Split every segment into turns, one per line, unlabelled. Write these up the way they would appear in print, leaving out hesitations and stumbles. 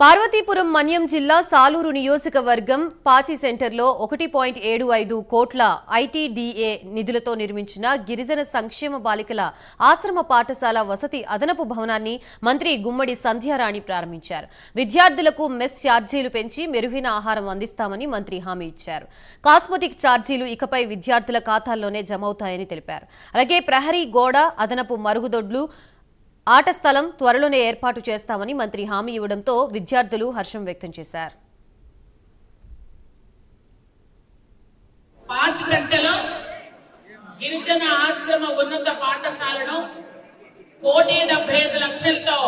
పార్వతీపురం మన్యం జిల్లా సాలూరు నియోజకవర్గం పాచి సెంటర్లో 1.75 కోట్ల ఐటీడీఏ నిధులతో నిర్మించిన గిరిజన సంక్షేమ బాలికల ఆశ్రమ పాఠశాల వసతి అదనపు భవనాన్ని మంత్రి గుమ్మడి సంధ్యారాణి ప్రారంభించారు. విద్యార్థులకు మెస్ ఛార్జీలు పెంచి మెరుగైన ఆహారం అందిస్తామని మంత్రి హామీ ఇచ్చారు. కాస్మెటిక్ ఛార్జీలు ఇకపై విద్యార్థుల ఖాతాల్లోనే జమవుతాయని తెలిపారు. అలాగే ప్రహరీ గోడ, అదనపు మరుగుదొడ్లు, ఆట స్థలం త్వరలోనే ఏర్పాటు చేస్తామని మంత్రి హామీ ఇవ్వడంతో విద్యార్థులు హర్షం వ్యక్తం చేశారు.
పాచిపెట్టలో గిరిజన ఆశ్రమ ఉన్నత పాఠశాలను 1,75,00,000తో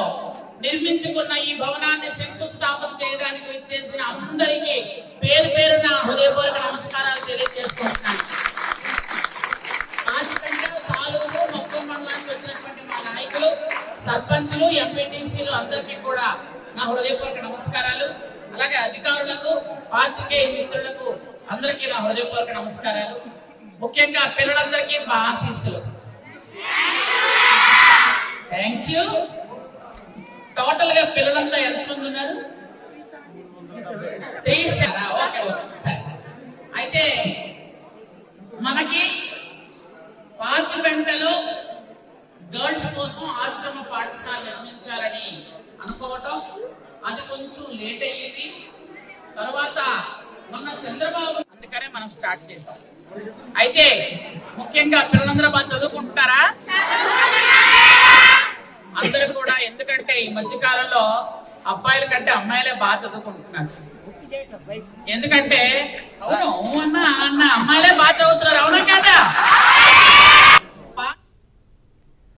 నిర్మించుకున్న ఈ భవనాన్ని శంకుస్థాపన చేయడానికి విచ్చేసిన అందరికీ పేరు పేరున హృదయపూర్వక నమస్కారాలు తెలియజేసుకుంటున్నాను. పాచిపెట్టలో సాలూరు మొత్తం మండలానికి వచ్చినటువంటి మా నాయకులు, సర్పంచులు, ఎంపీటీసీలు అందరికీ కూడా నా హృదయపూర్వక నమస్కారాలు. అలాగే అధికారులకు, పాత్రికేయ మిత్రులకు అందరికీ నా హృదయపూర్వక నమస్కారాలు. ముఖ్యంగా పిల్లలందరికీ మా ఆశీస్సులు. Thank you. టోటల్ గా పిల్లలంతా ఎంతమంది ఉన్నారు? 3 ఓకే సరే. అయితే మనకి పాచిపెట్టలో గర్ల్స్ కోసం ఆశ్రమ పాఠశాల నిర్మించాలని అనుకోవటం అది కొంచెం లేట్ అయ్యింది. తర్వాత మొన్న చంద్రబాబు అందుకనే మనం స్టార్ట్ చేసాం. అయితే ముఖ్యంగా పిల్లలందరూ బాగా చదువుకుంటున్నారా? అందరూ కూడా. ఎందుకంటే ఈ మధ్య కాలంలో అబ్బాయిల కంటే అమ్మాయిలే బాగా చదువుకుంటున్నారు. ఎందుకంటే అవును అన్న అమ్మాయిలే బాగా చదువుతున్నారు. అవునా కదా?